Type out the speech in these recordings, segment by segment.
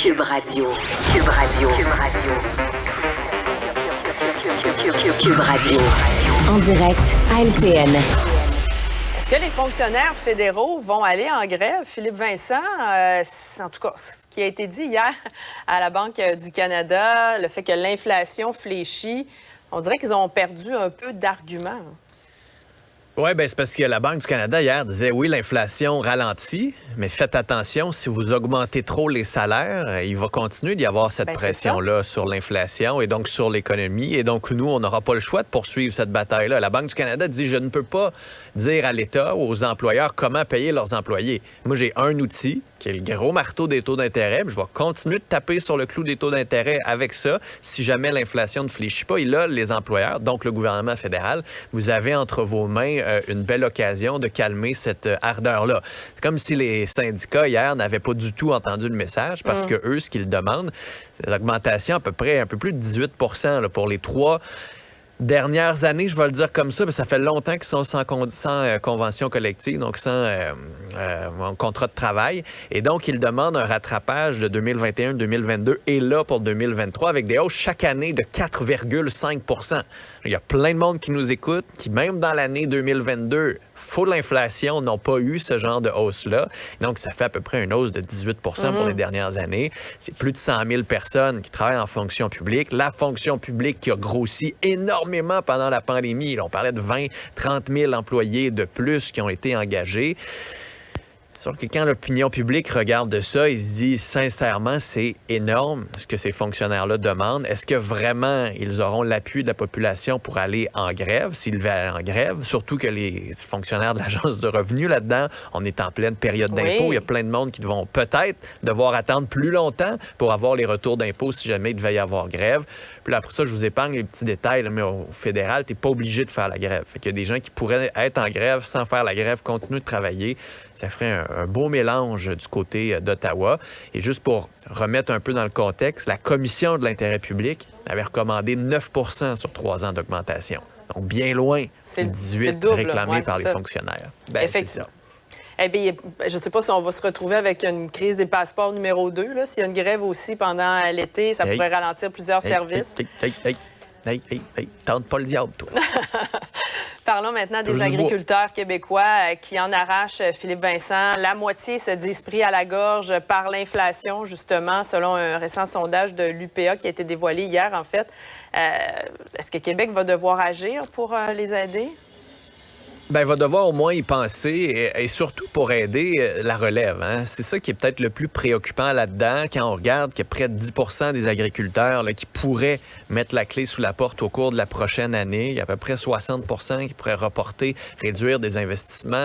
Cube Radio. Cube Radio. Cube Radio. Cube Radio. En direct à LCN. Est-ce que les fonctionnaires fédéraux vont aller en grève? Philippe Vincent, en tout cas, ce qui a été dit hier à la Banque du Canada, le fait que l'inflation fléchit, on dirait qu'ils ont perdu un peu d'arguments. Oui, bien, c'est parce que la Banque du Canada, hier, disait oui, l'inflation ralentit, mais faites attention, si vous augmentez trop les salaires, il va continuer d'y avoir cette pression-là sur l'inflation et donc sur l'économie. Et donc, nous, on n'aura pas le choix de poursuivre cette bataille-là. La Banque du Canada dit, je ne peux pas dire à l'État ou aux employeurs comment payer leurs employés. Moi, j'ai un outil qui est le gros marteau des taux d'intérêt. Je vais continuer de taper sur le clou des taux d'intérêt avec ça. Si jamais l'inflation ne fléchit pas, et là, les employeurs, donc le gouvernement fédéral, vous avez entre vos mains une belle occasion de calmer cette ardeur-là. C'est comme si les syndicats, hier, n'avaient pas du tout entendu le message parce que eux, ce qu'ils demandent, c'est une augmentation à peu près un peu plus de 18 % là, pour les 3 dernières années, je vais le dire comme ça, mais ça fait longtemps qu'ils sont sans convention collective, donc sans contrat de travail. Et donc, ils demandent un rattrapage de 2021-2022 et là pour 2023 avec des hausses chaque année de 4,5 % Il y a plein de monde qui nous écoute, qui même dans l'année 2022, faut l'inflation, n'ont pas eu ce genre de hausse-là. Donc, ça fait à peu près une hausse de 18 % pour les dernières années. C'est plus de 100 000 personnes qui travaillent en fonction publique. La fonction publique qui a grossi énormément pendant la pandémie. Là, on parlait de 20-30 000 employés de plus qui ont été engagés. C'est sûr que quand l'opinion publique regarde de ça, il se dit sincèrement, c'est énorme ce que ces fonctionnaires-là demandent. Est-ce que vraiment ils auront l'appui de la population pour aller en grève, s'ils veulent aller en grève? Surtout que les fonctionnaires de l'Agence du revenu là-dedans, on est en pleine période d'impôt. Il y a plein de monde qui vont peut-être devoir attendre plus longtemps pour avoir les retours d'impôts si jamais il devait y avoir grève. Puis là, après ça, je vous épargne les petits détails, là, mais au fédéral, tu n'es pas obligé de faire la grève. Fait qu'il y a des gens qui pourraient être en grève sans faire la grève, continuer de travailler. Ça ferait un beau mélange du côté d'Ottawa. Et juste pour remettre un peu dans le contexte, la Commission de l'intérêt public avait recommandé 9 % sur 3 ans d'augmentation. Donc, bien loin du 18 réclamé par les fonctionnaires. Ben, effectivement. Eh bien, je ne sais pas si on va se retrouver avec une crise des passeports numéro 2. Là. S'il y a une grève aussi pendant l'été, ça pourrait ralentir plusieurs services. Tente pas le diable, toi. Parlons maintenant des agriculteurs québécois qui en arrachent, Philippe Vincent. La moitié se disent pris à la gorge par l'inflation, justement, selon un récent sondage de l'UPA qui a été dévoilé hier, en fait. Est-ce que Québec va devoir agir pour les aider? Bien, il va devoir au moins y penser et surtout pour aider la relève. Hein? C'est ça qui est peut-être le plus préoccupant là-dedans quand on regarde qu'il y a près de 10 % des agriculteurs là, qui pourraient mettre la clé sous la porte au cours de la prochaine année. Il y a à peu près 60 % qui pourraient reporter, réduire des investissements.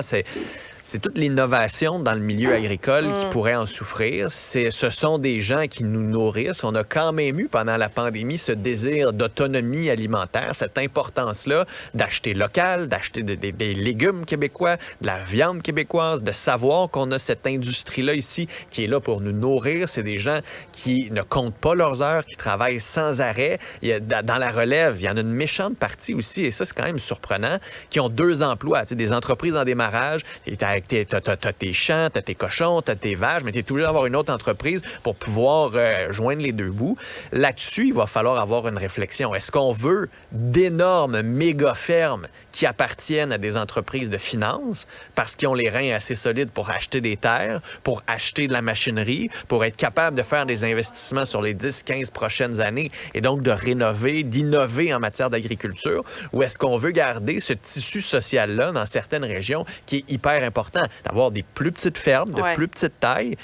C'est toute l'innovation dans le milieu agricole qui pourrait en souffrir. Ce sont des gens qui nous nourrissent. On a quand même eu pendant la pandémie ce désir d'autonomie alimentaire, cette importance-là d'acheter local, d'acheter des légumes québécois, de la viande québécoise, de savoir qu'on a cette industrie-là ici qui est là pour nous nourrir. C'est des gens qui ne comptent pas leurs heures, qui travaillent sans arrêt. Dans la relève, il y en a une méchante partie aussi, et ça, c'est quand même surprenant, qui ont 2 emplois. Des entreprises en démarrage, t'as tes champs, t'as tes cochons, t'as tes vaches, mais t'es obligé d'avoir une autre entreprise pour pouvoir joindre les deux bouts. Là-dessus, il va falloir avoir une réflexion. Est-ce qu'on veut d'énormes méga-fermes qui appartiennent à des entreprises de finances parce qu'ils ont les reins assez solides pour acheter des terres, pour acheter de la machinerie, pour être capable de faire des investissements sur les 10-15 prochaines années et donc de rénover, d'innover en matière d'agriculture? Ou est-ce qu'on veut garder ce tissu social-là dans certaines régions qui est hyper important, d'avoir des plus petites fermes, de plus petite taille?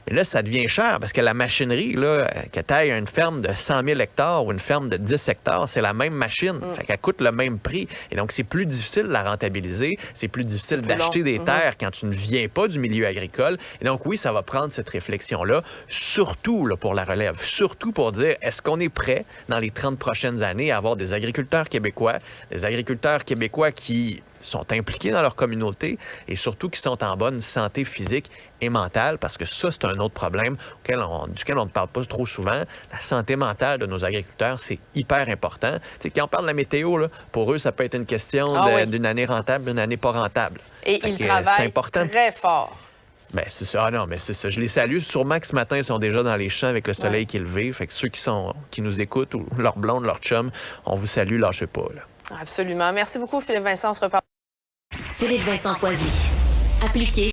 Mais là, ça devient cher parce que la machinerie, là, que taille une ferme de 100 000 hectares ou une ferme de 10 hectares, c'est la même machine. Fait qu'elle coûte le même prix. Et donc, c'est plus difficile de la rentabiliser. C'est plus difficile d'acheter des terres quand tu ne viens pas du milieu agricole. Et donc, oui, ça va prendre cette réflexion-là, surtout là, pour la relève. Surtout pour dire, est-ce qu'on est prêt dans les 30 prochaines années à avoir des agriculteurs québécois qui sont impliqués dans leur communauté et surtout qui sont en bonne santé physique et mentale, parce que ça, c'est un autre problème duquel on ne parle pas trop souvent. La santé mentale de nos agriculteurs, c'est hyper important. T'sais, quand on parle de la météo, là, pour eux, ça peut être une question d'une année rentable, d'une année pas rentable. Et ils travaillent très fort. Ben, c'est ça. Ah non, mais c'est ça. Je les salue. Sûrement que ce matin, ils sont déjà dans les champs avec le soleil qui est levé. Fait que ceux qui nous écoutent, ou leur blonde, leur chum, on vous salue, lâchez pas, là. Absolument. Merci beaucoup, Philippe Vincent. On se reparle. Philippe Vincent Foisy. Appliqué